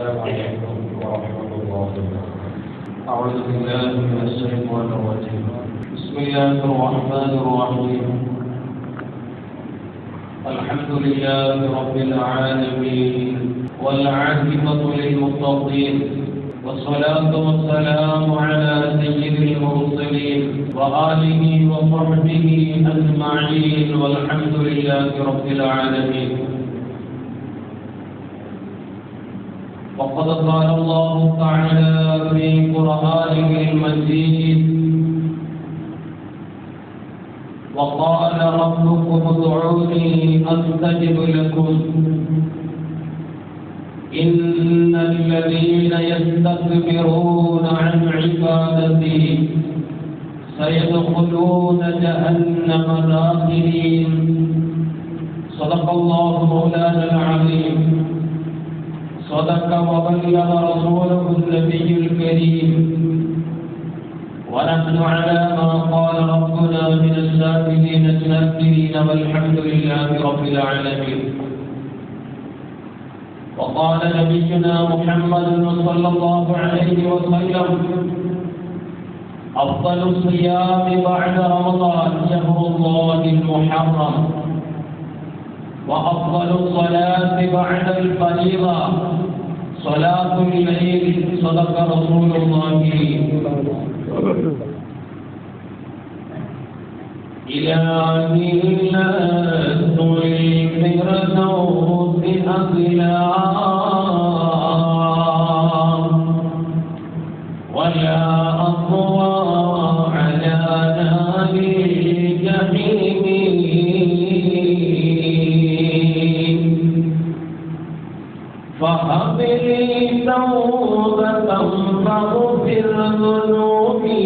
السلام عليكم ورحمة الله وبركاته. أعوذ بالله من الشيطان الرجيم. بسم الله الرحمن الرحيم. الحمد لله رب العالمين والعاقبة للمتقين والصلاة والسلام على سيد المرسلين وآله وصحبه أجمعين والحمد لله رب العالمين. وقد قال الله تعالى في قرآنه المجيد: وقال ربكم ادعوني أستجب لكم إن الذين يستكبرون عن عبادتي سيدخلون جهنم داخرين. صدق الله مولانا العظيم. صدق وبلغ رسوله النبي الكريم. ونحن على ما قال ربنا من الشاهدين الشاكرين والحمد لله رب العالمين. وقال نبينا محمد صلى الله عليه وسلم: أفضل الصيام بعد رمضان شهر الله المحرم، وأفضل الصلاة بعد الفريضة صلاة الليل. صدق رسول الله. إلهي لست للفردوس أصلا ولا أقوى على نار الجحيم، فهب لي توبة فاغفر ذنوبي،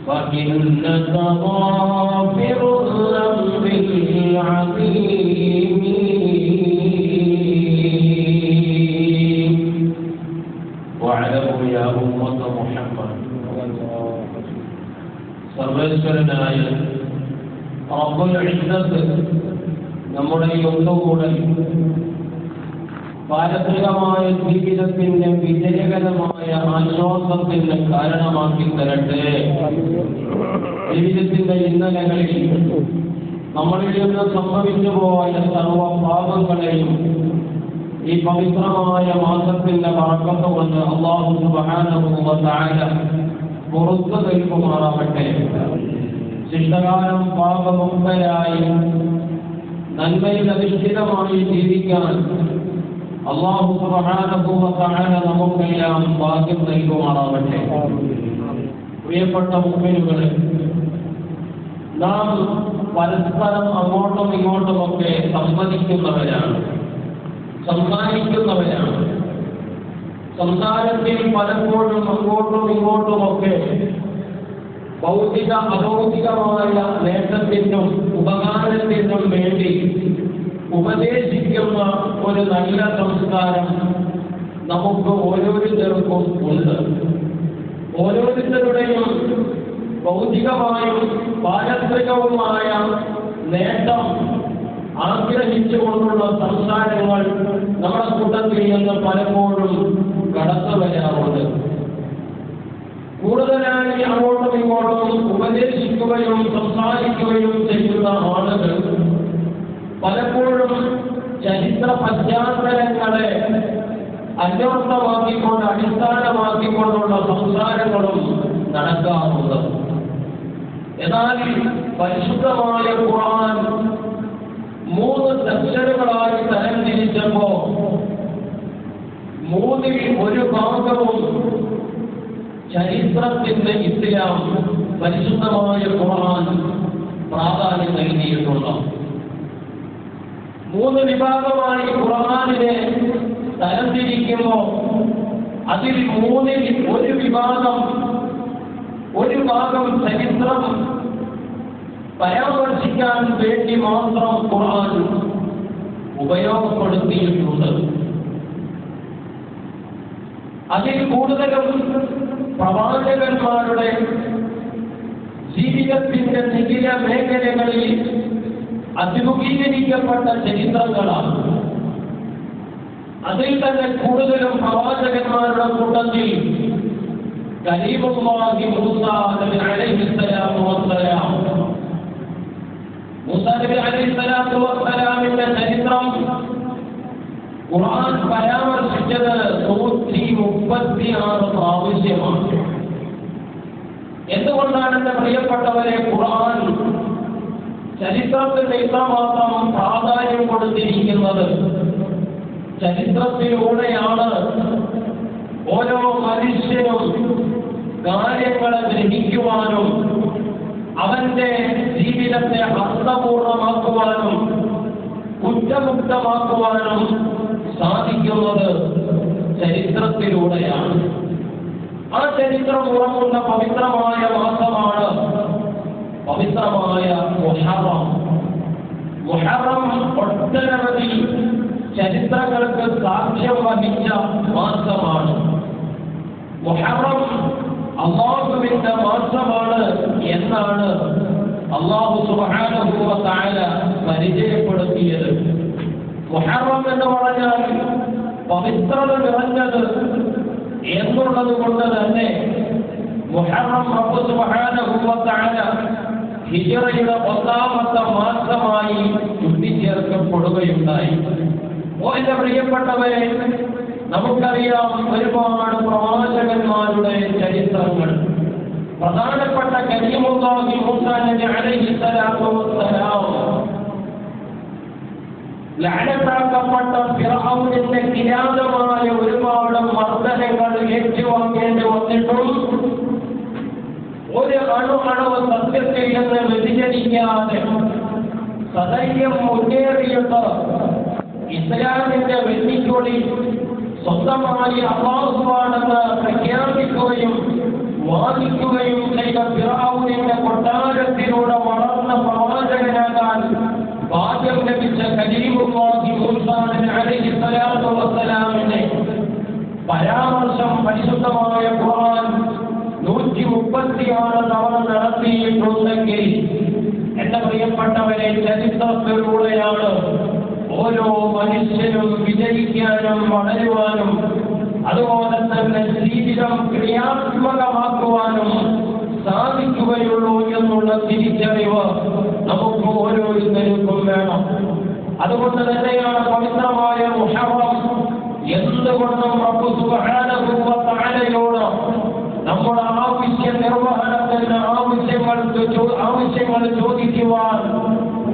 فإنك غافر الذنب العظيم. واعلموا يا أمة محمد സർവേശ്വരനായ റബ്ബുൽ ഇസ്സത്ത് നമ്മുടെ ഒന്നുകൂടെ പാരത്രികമായ ജീവിതത്തിന്റെ വിജയകരമായ ആശ്വാസത്തിന് കാരണമാക്കി തരട്ടെ. ജീവിതത്തിന്റെ ഇന്നലകളിൽ നമ്മളിൽ നിന്ന് സംഭവിച്ചു പോയ സർവ പാപങ്ങളെയും ഈ പവിത്രമായ മാസത്തിന്റെ ബറക്കത്ത് കൊണ്ട് അല്ലാഹു സുബ്ഹാനഹു വ തആല പുറത്തു നൽകുമാറാവട്ടെ. ശിഷ്ടകാലം പാപമുക്തരായി നന്മയിൽ അധിഷ്ഠിതമായി ജീവിക്കാൻ അല്ലാഹു സുബ്ഹാനഹു വ തആല നമുക്കെല്ലാം ഭാഗ്യം നൽകുമാറാവട്ടെ. പ്രിയപ്പെട്ട മുഅ്മിനീങ്ങളെ, നാം പരസ്പരം അങ്ങോട്ടും ഇങ്ങോട്ടുമൊക്കെ സംസാരിക്കുന്നവരാണ്. സംസാരത്തിൽ പലപ്പോഴും അങ്ങോട്ടും ഇങ്ങോട്ടുമൊക്കെ ഭൗതിക അഭൗതികമായ നേട്ടത്തിനും ഉപകാരത്തിനും വേണ്ടി ഉപദേശിക്കുന്ന ഒരു നല്ല സംസ്കാരം നമുക്ക് ഓരോരുത്തർക്കും ഉണ്ട്. ഓരോരുത്തരുടെയും ഭൗതികമായും പാരത്രികവുമായ നേട്ടം ആഗ്രഹിച്ചുകൊണ്ടുള്ള സംസാരങ്ങൾ നമ്മുടെ കൂട്ടത്തിൽ നിന്ന് പലപ്പോഴും കടന്നു വരാറുണ്ട്. കൂടുതലായി അങ്ങോട്ടും ഇങ്ങോട്ടും ഉപദേശിക്കുകയും സംസാരിക്കുകയും ചെയ്യുന്ന ആളുകൾ പലപ്പോഴും ചരിത്ര പശ്ചാത്തലങ്ങളെ അന്വർത്ഥമാക്കിക്കൊണ്ട് അടിസ്ഥാനമാക്കിക്കൊണ്ടുള്ള സംസാരങ്ങളും നടക്കാറുണ്ട്. എന്നാൽ പരിശുദ്ധമായ ഖുർആൻ 3 സെക്ഷനുകളായി തരംതിരിച്ചപ്പോ 3-ൽ 1 ഭാഗവും ചരിത്രത്തിന്റെ ഇസ്ലാം പരിശുദ്ധമായ ഖുർആൻ പ്രാധാന്യം നൽകിയിട്ടുണ്ട്. 3 വിഭാഗമായി ഖുർആനിനെ തരംതിരിക്കുമ്പോൾ അതിൽ 3-ൽ 1 ഭാഗം ചരിത്രം പരാമർശിക്കാൻ വേണ്ടി മാത്രം ഖുർആൻ ഉപയോഗപ്പെടുത്തിയിട്ടുണ്ട്. അതിൽ കൂടുതലും പ്രവാചകന്മാരുടെ ജീവിതത്തിന്റെ നിഖില മേഖലകളിൽ അഭിമുഖീകരിക്കപ്പെട്ട ചരിത്രങ്ങളാണ്. അതിൽ തന്നെ കൂടുതലും പ്രവാചകന്മാരുടെ കൂട്ടത്തിൽ കലീമുല്ലാഹി മൂസാ നബി അലൈഹിസ്സലാത്തു വസ്സലാം, മൂസാ നബി അലൈഹിസ്സലാത്തു വസ്സലാമിന്റെ ചരിത്രം ഖുർആൻ പരാമർശിച്ചത് 136 പ്രാവശ്യമാണ്. എന്തുകൊണ്ടാണ് എന്റെ പ്രിയപ്പെട്ടവരെ ഖുർആൻ ചരിത്രത്തിന് ഇത്രമാത്രം പ്രാധാന്യം കൊടുത്തിരിക്കുന്നത്? ചരിത്രത്തിലൂടെയാണ് ഓരോ മനുഷ്യനും കാര്യങ്ങളെ ഗ്രഹിക്കുവാനും അവന്റെ ജീവിതത്തെ അർത്ഥപൂർണമാക്കുവാനും കുറ്റമുക്തമാക്കുവാനും സാധിക്കുന്നത് ചരിത്രത്തിലൂടെയാണ്. ആ ചരിത്രം ഉറങ്ങുന്ന പവിത്രമായ മാസമാണ് പവിത്രമായ മുഹറം. മുഹറം ഒട്ടനവധി ചരിത്രങ്ങൾക്ക് സാക്ഷ്യം വഹിച്ച മാസമാണ്. മുഹറം അല്ലാഹുവിന്റെ മാസമാണ് എന്നാണ് അല്ലാഹു സുബ്ഹാനഹു വ തആല പരിചയപ്പെടുത്തിയത്. മുഹറം എന്ന് പറഞ്ഞാൽ പവിത്രത നിറഞ്ഞത് എന്നുള്ളത് കൊണ്ട് തന്നെ മുഹറം റബ്ബ് സുബ്ഹാനഹു വ തആല ഹിജ്റയുടെ 1ാമത്തെ മാസമായി ചുട്ടിച്ചേർക്കപ്പെടുകയുണ്ടായി. എന്റെ പ്രിയപ്പെട്ടവരെ, നമുക്കറിയാം ഒരുപാട് പ്രവാചകന്മാരുടെ ചരിത്രങ്ങൾ. പ്രധാനപ്പെട്ട കലീമുല്ലാഹി മൂസാ നബി അലൈഹിസ്സലാത്തു വസ്സലാം ലഅനത്താക്കപ്പെട്ട ഫിർഔനിന്റെ കിരാതമായ ഒരുപാട് മർദ്ദനങ്ങൾ ഏറ്റുവാങ്ങേണ്ടി വന്നിട്ടും ഒരു അണുവ സത്യത്തിൽ നിന്ന് വ്യതിചലിക്കാതെ സദൈര്യം മുന്നേറിയിട്ട് ഇസ്ലാമിന്റെ വെന്നിക്കൊടി സ്വന്തമായി അല്ലാഹുവാണെന്ന് പ്രഖ്യാപിക്കുകയും വാദിക്കുകയും ചെയ്ത ഫിർഔനിന്റെ കൊട്ടാരത്തിലൂടെ വളർന്ന പ്രവാചകനാകാൻ ഭാഗ്യം ലഭിച്ച കലീമുല്ലാഹി മൂസാ നബി അലൈഹിസ്സലാത്തു വസ്സലാമിന്റെ പരാമർശം പരിശുദ്ധമായ ഖുർആൻ 136 തവണ നടത്തിയിട്ടുണ്ടെങ്കിൽ എന്റെ പ്രിയപ്പെട്ടവരെ, ചരിത്രത്തിലൂടെയാണ് ഓരോ മനുഷ്യനും വിജയിക്കാനും വളരുവാനും അതുപോലെ തന്നെ ജീവിതം ക്രിയാത്മകമാക്കുവാനും സാധിക്കുകയുള്ളൂ എന്നുള്ള തിരിച്ചറിവ് നമുക്ക് ഓരോരുത്തർക്കും വേണം. അതുകൊണ്ട് തന്നെയാണ് പവിത്രമായ മുഹറം എന്തുകൊണ്ടും റബ്ബ് സുബ്ഹാനഹു വ തആലയോട് നമ്മുടെ ആവശ്യ നിർവഹണത്തിന് ആവശ്യങ്ങൾ ചോദിക്കുവാൻ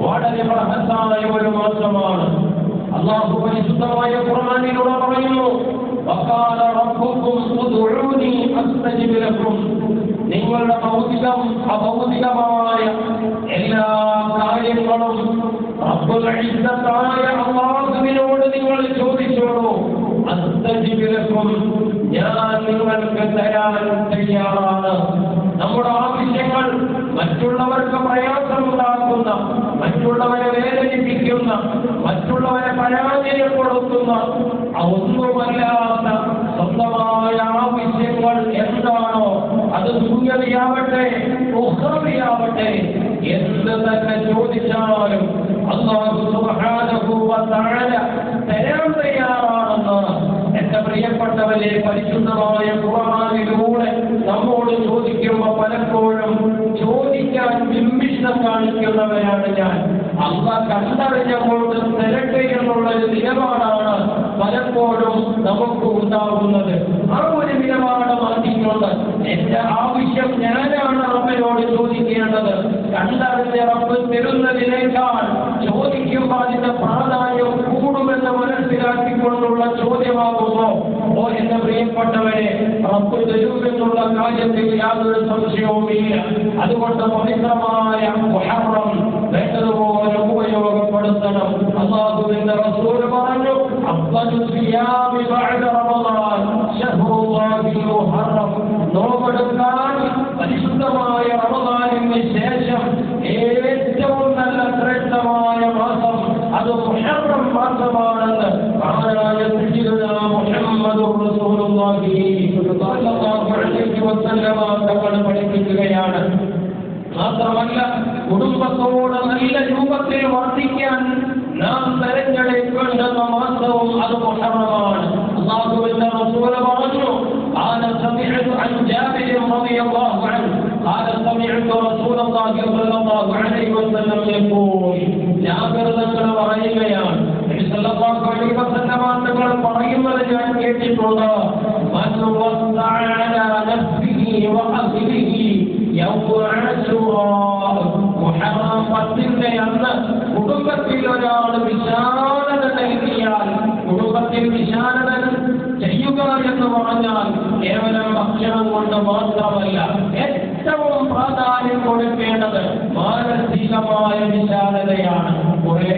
വളരെ ബൃഹത്തായ ഒരു മാസമാണ്. അല്ലാഹു പരിശുദ്ധമായ ഖുർആനിലൂടെ പറയുന്നു, വഖാല റബ്ബുക്കും ഉദ്ഉനി അസ്തജിബ് ലക്കും. നിങ്ങളുടെ അഭൗതികമായ എല്ലാ കാര്യങ്ങളും റബ്ബുൽ ഇസ്സത്തായ അല്ലാഹുവിനോട് നിങ്ങൾ ചോദിച്ചോളൂ. അസ്തജിബ് ലക്കും, ഞാൻ നിങ്ങൾക്ക് തരാൻ തയ്യാറാണ്. നമ്മുടെ ആവശ്യങ്ങൾ മറ്റുള്ളവർക്ക് പ്രയാസമുണ്ടാക്കുന്ന, മറ്റുള്ളവരെ വേദനിപ്പിക്കുന്ന, മറ്റുള്ളവരെ പരാജയപ്പെടുത്തുന്ന ഒന്നുമല്ലാത്ത സ്വന്തമായ ആവശ്യങ്ങൾ എന്താണോ, അത് ദുനിയവിയാവട്ടെ ഉഖ്റവിയാവട്ടെ, എന്ത് തന്നെ ചോദിച്ചാലും അല്ലാഹു സുബ്ഹാനഹു വ തആല തരാൻ തയ്യാറാണെന്ന് എന്റെ പ്രിയപ്പെട്ടവരെ പരിശുദ്ധമായ ഖുർആനിലൂടെ നമ്മോട് ചോദിക്കുമ്പോൾ പലപ്പോഴും ചോദിക്കാൻ വിമ്മിഷ്ടം കാണിക്കുന്നവരാണ് ഞാൻ. അല്ലാഹ് കണ്ടറിഞ്ഞങ്ങോട്ട് തരട്ടെ എന്നുള്ളൊരു നിലപാടാണ് പലപ്പോഴും നമുക്ക് ഉണ്ടാകുന്നത്. ആ ഒരു നിലപാട് മാറ്റിക്കൊണ്ട് എന്റെ ആവശ്യം ഞാനാണ് റബ്ബിനോട് ചോദിക്കേണ്ടത്. കണ്ടറിഞ്ഞ റബ്ബ് തരുന്നതിനേക്കാൾ ചോദിക്കുമ്പോൾ അതിന്റെ പ്രാധാന്യം കൂടുമെന്ന് മനസ്സിലാക്കിക്കൊണ്ടുള്ള ചോദ്യമാകുന്നു. എന്റെ പ്രിയപ്പെട്ടവരെ, റബ്ബ് തരുമെന്നുള്ള കാര്യത്തിൽ യാതൊരു സംശയവുമില്ല. അതുകൊണ്ട് പവിത്രമായ മുഹറം വേണ്ടതുപോലെ ഉപയോഗപ്പെടുത്തണം. അല്ലാഹുവിന്റെ റസൂൽ പറഞ്ഞു, അഫ്ളലു സിയാമി ബഅദ റമളാൻ ശഹ്റുല്ലാഹിൽ മുഹറം. നോമ്പെടുക്കാൻ പരിശുദ്ധമായ റമളാനിന് ശേഷം ഏറ്റവും നല്ല ശ്രേഷ്ഠമായ മാസം അത് മുഹറം മാസമാണെന്ന് മഹാനായ സയ്യിദുനാ മുഹമ്മദുർ റസൂലുള്ളാഹി സ്വല്ലല്ലാഹു അലൈഹി വസല്ലം തങ്ങൾ പഠിപ്പിക്കുകയാണ്. മാത്രമല്ല കുടുംബത്തോട് നല്ല രൂപത്തിൽ വർദ്ധിക്കാൻ നാം തെരഞ്ഞെടുക്കേണ്ടുന്ന മാസവും അത് മുഹറമാണ്. അല്ലാഹുവിന്റെ റസൂൽ പറഞ്ഞു, قال سمعت عن جابر رضي الله عنه قال سمعت رسول الله صلى الله عليه وسلم يقول ജാബിർ തങ്ങൾ പറയുകയാണ്, നബി സല്ലല്ലാഹു അലൈഹി വസല്ലം തങ്ങൾ പറയുന്നത് ഞാൻ കേട്ടിട്ടുണ്ട്, മൻ വസ്സഅ അലാ നഫ്സിഹി വഅഹ്ലിഹി യൗമ അശൂറാ, മുഹറം 10 അന്ന് കുടുംബത്തിൽ ഒരാൾ വിശാലത നൽകിയാൽ, കുടുംബത്തിൽ വിശാലത ചെയ്യുക എന്ന് പറഞ്ഞാൽ കേവലം ഭക്ഷണം കൊണ്ട് മാത്രമല്ല, ഏറ്റവും പ്രാധാന്യം കൊടുക്കേണ്ടത് മാനസികമായ വിശാലതയാണ്. കുറെ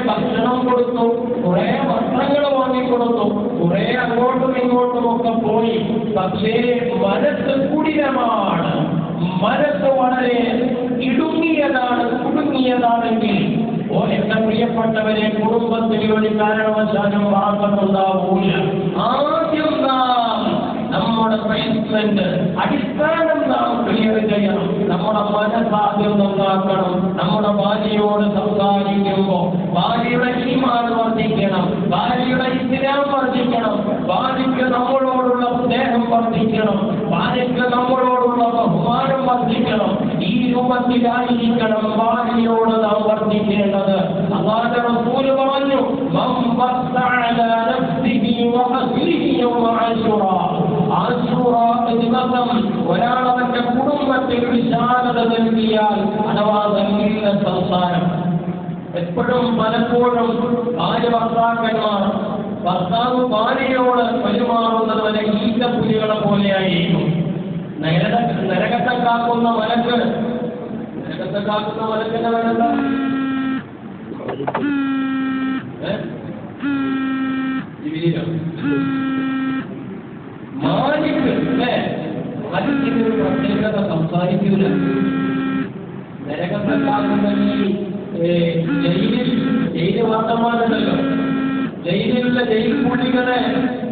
ഭക്ഷണം കൊടുത്തു, കുറെ വസ്ത്രങ്ങൾ വാങ്ങിക്കൊടുത്തു, കുറെ അങ്ങോട്ടും ഇങ്ങോട്ടും ഒക്കെ പോയി, പക്ഷേ മനസ്സ് കുടിലമാണ്, മനസ്സ് വളരെ ഇടുങ്ങിയതാണ്, കുടുങ്ങിയതാണെങ്കിൽ എന്റെ പ്രിയപ്പെട്ടവരെ, കുടുംബത്തിൽ ഒരു കാരണവശാലും വാർത്തകളുണ്ടാവൂല. ആദ്യം നാം നമ്മുടെ പ്ലേസ്മെന്റ് അടിസ്ഥാനം നാം ക്ലിയർ ചെയ്യണം. നമ്മുടെ മനസ്സാദ്യം നന്നാക്കണം. നമ്മുടെ ഭാര്യയോട് സംസാരിക്കുമ്പോൾ ഭാര്യയുടെ ഈമാൻ വർദ്ധിക്കണം, ഭാര്യയുടെ ഇസ്ലാം വർദ്ധിക്കണം, ഭാര്യയ്ക്ക് നമ്മളോടുള്ള സ്നേഹം വർദ്ധിക്കണം, ഭാര്യയ്ക്ക് നമ്മളോടുള്ള ബഹുമാനം വർദ്ധിക്കണം. ഈ രൂപത്തിലായിരിക്കണം ഭാര്യയോട് നാം വർദ്ധിക്കേണ്ടത്. അല്ലാഹുവിന്റെ റസൂൽ പറഞ്ഞു, മൻ വസ്സഅ അലാ നഫ്സിഹി വഅഹ്ലിഹി യൗമ അശൂറാ, ആശൂറ ദിവസം ഒരാൾ അവന്റെ കുടുംബത്തിൽ വിശാലത നൽകിയാൽ, അഥവാ നല്ല സംസാരം. എപ്പോഴും പലപ്പോഴും ഭാര്യ ഭർത്താവ് ഭാര്യയോട് പെരുമാറുന്നത് വരെ ഈറ്റപ്പുലികളെ പോലെയായിരിക്കും. നരകത്തെ കാക്കുന്ന മലക്കിന്റെ വേണ്ട മാലിക്ക് അതിന് പ്രത്യേകത സംസാരിക്കൂല. നരകത്തെ കാക്കുന്ന ഈ ജയില് വർത്തമാനമല്ലോ, ജയിലിലുള്ള ജയിൽ പുള്ളികളെ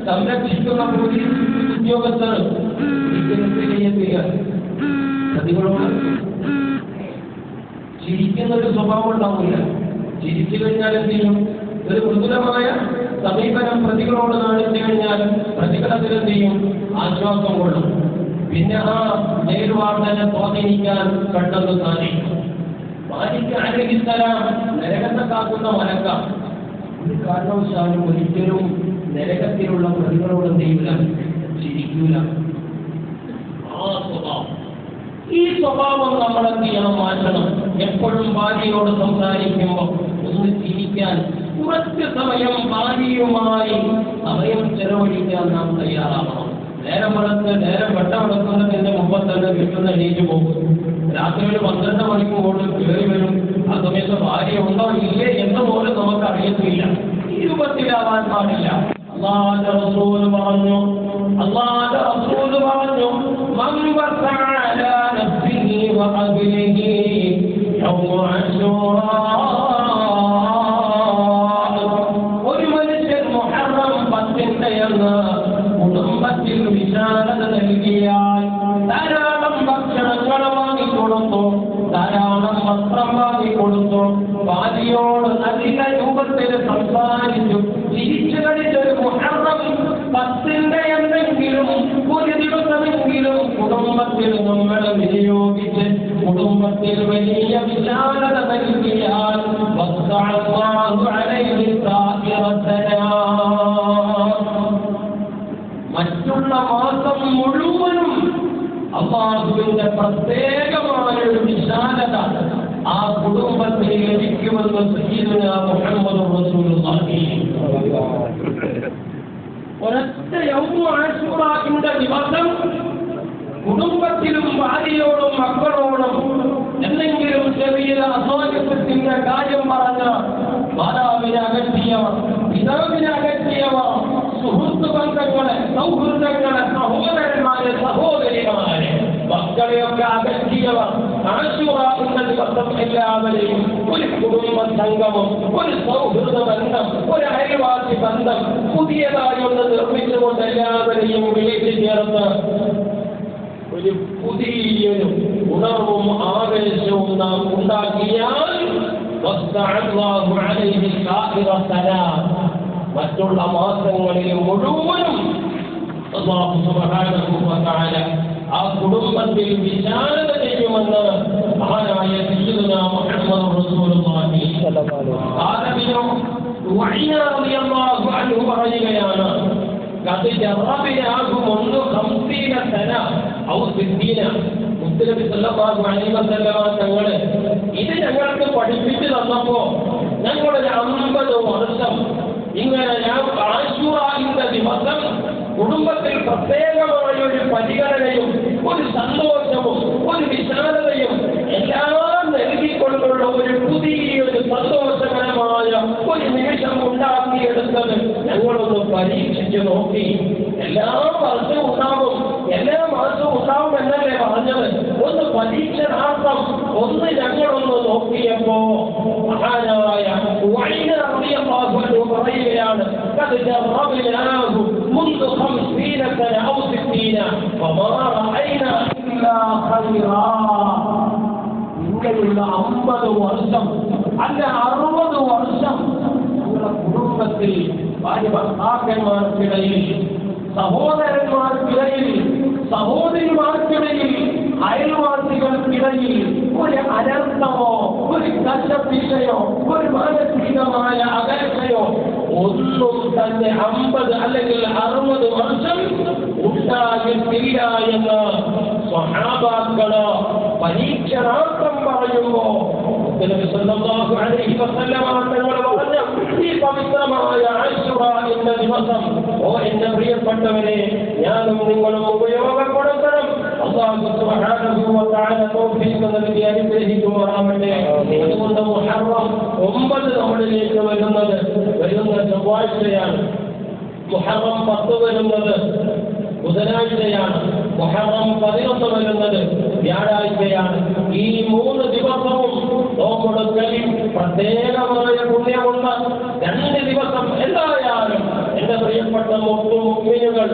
സംരക്ഷിക്കുന്ന പോലീസ് ഉദ്യോഗസ്ഥർ പ്രതികളോട് ചിരിക്കുന്നൊരു സ്വഭാവം ഉണ്ടാവില്ല. ചിരിച്ചു കഴിഞ്ഞാൽ എന്ത് ചെയ്യും? ഒരു മൃദുലമായ സമീപനം പ്രതികളോട് കാണിച്ചു കഴിഞ്ഞാൽ പ്രതികളതിലെന്ത് ചെയ്യും? ആശ്വാസം കൊള്ളും. പിന്നെ ആ ജയിൽ വാർത്തനെ സ്വാധീനിക്കാൻ പെട്ടെന്ന് സാധിക്കും. മാലിക് അലൈഹിസ്സലാം നരകത്തെ കാക്കുന്ന മലക്ക. ഒരു കാരണവശാലും ഒരിക്കലും നരകത്തിലുള്ള പ്രതികളോട് എന്ത് ചെയ്യൂല? ചിരിക്കൂല. ഈ സ്വഭാവം നമ്മൾ എന്ത് ചെയ്യണം? മാറ്റണം. എപ്പോഴും ഭാര്യയോട് സംസാരിക്കുമ്പോൾ ഒന്ന് ചിരിക്കാൻ, കുറച്ച് സമയം ഭാര്യയുമായി സമയം ചെലവഴിക്കാൻ നാം തയ്യാറാവണം. നേരം വെട്ടമെടുക്കുന്നതിന്റെ മുമ്പ് തന്നെ വീട്ടിൽ എണീറ്റ് പോകും. രാത്രി ഒരു 12 മണിക്കൂർ കയറി വരും. ആ സമയത്ത് ഭാര്യ ഉണ്ടോ ഇല്ലേ എന്ന് പോലും നമുക്ക് അറിയത്തില്ല. ഈ രൂപത്തിലാവാൻ പാടില്ല. അല്ലാഹുവിന്റെ റസൂൽ പറഞ്ഞു, മൻ വസ്സഅ അലാ നഫ്സിഹി വഅഹ്ലിഹി യൗമ അശൂറാ, ഒരു മനുഷ്യൻ മുഹറം 10 അന്ന് കുടുംബത്തിൽ വിശാലത നൽകിയാൽ, ധാരാളം ഭക്ഷണങ്ങൾ വാങ്ങിക്കൊടുത്തു, ധാരാളം വസ്ത്രം വാങ്ങിക്കൊടുത്തു, ഭാര്യയോട് നല്ല രൂപത്തിൽ സംസാരിച്ചു, ചിരിച്ചു കളിച്ചൊരു മുഹറം 10 എന്തെങ്കിലും ഒരു ദിവസമെങ്കിലും കുടുംബത്തിൽ നമ്മൾ വിനിയോഗിച്ച് കുടുംബത്തിൽ വലിയ വിശാലത നൽകിയാൽ മറ്റുള്ള മാസം മുഴുവനും അല്ലാഹുവിന്റെ പ്രത്യേകമായൊരു വിശാലത ആ കുടുംബത്തിൽ ലഭിക്കുമെന്ന് സയ്യിദുനാ മുഹമ്മദ് റസൂലുള്ളാഹി. ഒരൊറ്റ യൗമു ആശൂറാന്റെ ദിവസം കുടുംബത്തിലും ഭാര്യയോടും മക്കളോടും എന്തെങ്കിലും ചെറിയ അസൗകര്യത്തിന്റെ കാര്യം പറഞ്ഞ മാതാവിനെ അകറ്റിയവർ, പിതാവിനെ അകറ്റിയവർ, സുഹൃത്ത് ബന്ധങ്ങളെ, സൗഹൃദങ്ങളെ, സഹോദരന്മാരെ, സഹോദരിമാരെ, മക്കളെയൊക്കെ അകറ്റിയവർ, ആശൂറാന്റെ ദിവസം എല്ലാവരെയും ഒരു കുടുംബ സംഗമം, ഒരു സൗഹൃദ ബന്ധം, ഒരു അയൽവാസി ബന്ധം പുതിയതായി ഒന്ന് നിർമ്മിച്ചുകൊണ്ട് എല്ലാവരെയും വിളിച്ചു ചേർന്ന് ഒരു പുതിയൊരു ഉണർവും ആവേശവും നാം ഉണ്ടാക്കിയാൽ മറ്റുള്ള മാസങ്ങളിൽ മുഴുവനും അല്ലാഹു സുബ്ഹാനഹു വ തആല ആ കുടുംബത്തിൽ വിശാലത ചെയ്യുമെന്ന് മഹാനായ സയ്യിദുനാ മുഹമ്മദ് റസൂലുള്ളാഹി സ്വല്ലല്ലാഹു അലൈഹി വസല്ലം റളിയല്ലാഹു അൻഹു പറയുകയാണ് قد جربناه منذ 50 سنة أو 60 മുത്തനബി സല്ലല്ലാഹു അലൈഹി വസല്ലം തങ്ങൾ ഇത് ഞങ്ങൾക്ക് പഠിപ്പിച്ചു തന്നപ്പോ ഞങ്ങൾ ഒരു 50 വർഷം ഇങ്ങനെ ആശൂറാന്റെ ദിവസം കുടുംബത്തിൽ പ്രത്യേകമായ ഒരു പരിഗണനയും ഒരു സന്തോഷവും ഒരു വിശാലതയും എല്ലാം നൽകിക്കൊണ്ടുള്ള ഒരു പുതിയൊരു സന്തോഷകരമായ ഒരു നിമിഷം ഉണ്ടാക്കിയെടുത്തത് ഞങ്ങളൊന്ന് പരീക്ഷിച്ചു നോക്കി. എല്ലാ വർഷവും ഉണ്ടാവും, എല്ലാ മാസവും ഉണ്ടാവും എന്നല്ലേ പറഞ്ഞത്. ഒന്ന് പരീക്ഷണാർത്ഥം ഒന്ന് ഞങ്ങളൊന്ന് നോക്കിയപ്പോ മഹാനായ പറയുകയാണ് منذ 50 سنة أو 60 فما رأينا إلا خيرا. ഇങ്ങനെയുള്ള 50 വർഷം അല്ല 60 വർഷം നമ്മുടെ കുടുംബത്തിൽ ഭാര്യ ഭർത്താക്കന്മാർക്കിടയിൽ, സഹോദരന്മാർക്കിടയിൽ, സഹോദരിമാർക്കിടയിൽ, അയൽവാസികൾക്കിടയിൽ ഒരു അനർത്ഥമോ ഒരു കഷ്ടപ്പിശയോ ഒരു മാനസികമായ അകൽച്ചയോ ഒന്നും തന്നെ 50 അല്ലെങ്കിൽ 60 വർഷം ഉണ്ടാകില്ല എന്ന് സ്വഹാബാക്കള് പരീക്ഷണാർത്ഥം പറയുമ്പോ നബി സല്ലല്ലാഹു അലൈഹി വസല്ലം തങ്ങൾ പറഞ്ഞ ഈ പവിത്രമായ ആശുറ എന്ന ദിവസം ഓ എന്റെ പ്രിയപ്പെട്ടവരെ ഞാനും നിങ്ങളും ഉപയോഗപ്പെടുത്തണം. അല്ലാഹു സുബ്ഹാനഹു വ തആല തൗഫീഖ് നൽകി അനുഗ്രഹിക്കുമാറാവട്ടെ. അതുകൊണ്ട് മുഹറം 9 നമ്മളിലേക്ക് വരുന്ന ചൊവ്വാഴ്ചയാണ്. മുഹറം 10 വരുന്നത് ബുധനാഴ്ചയാണ്. മുഹറം 11 വരുന്നത് വ്യാഴാഴ്ചയാണ്. ഈ 3 ദിവസവും നോമ്പെടുക്കൽ പ്രത്യേകമായ പുണ്യമുള്ള 2 ദിവസം എന്തായാലും എന്റെ പ്രിയപ്പെട്ട മുഅ്മിനീങ്ങൾ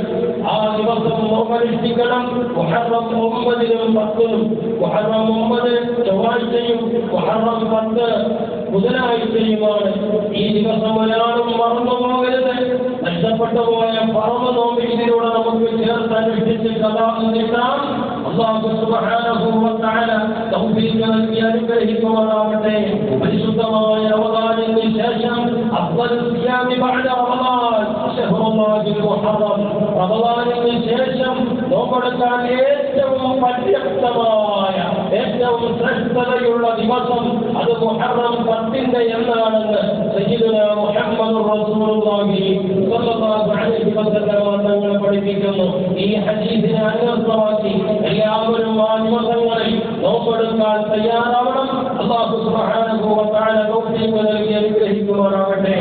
ആ ദിവസം നോമ്പനുഷ്ഠിക്കണം. മുഹറം 9-നും 10-നും. മുഹറം 9 ചൊവ്വാഴ്ചയും മുഹറം 10 ബുധനാഴ്ചയുമാണ്. ഈ ദിവസം ഒരാളും മറന്നു പോകരുത്. നഷ്ടപ്പെട്ടു പോയ പറവ് നോമ്പ് ഇതിലൂടെ നമുക്ക് ചേർത്ത് അനുഷ്ഠിച്ച് കഥാ അല്ലാഹു സുബ്ഹാനഹു വ തആല തൗഫീഖ് നൽകി അനുഗ്രഹിക്കുമാറാവട്ടെ. പരിശുദ്ധമായ റമദാനിന് ശേഷം അഫ്ളൽ സിയാമി ബഅദ റമദാൻ ശഹ്റുല്ലാഹിൽ മുഹറം. റമദാനിന് ശേഷം നോമ്പെടുക്കാൻ ഏറ്റവും പര്യാപ്തമായ ഏറ്റവും ശ്രേഷ്ഠതയുള്ള ദിവസം അത് മുഹറം 10 എന്നാണെന്ന് സയ്യിദുനാ മുഹമ്മദ് റസൂലുള്ളാഹി സ്വല്ലല്ലാഹു അലൈഹി വസല്ലം തങ്ങൾ പഠിപ്പിക്കുന്നു. ഈ ഹദീസിനെ അനുസരിച്ച് എല്ലാവരും ആ ദിവസങ്ങളിൽ നോമ്പെടുക്കാൻ തയ്യാറാവണം. അല്ലാഹു സുബ്ഹാനഹു വ തആല തൗഫീഖ് നൽകി അനുഗ്രഹിക്കുമാറാവട്ടെ.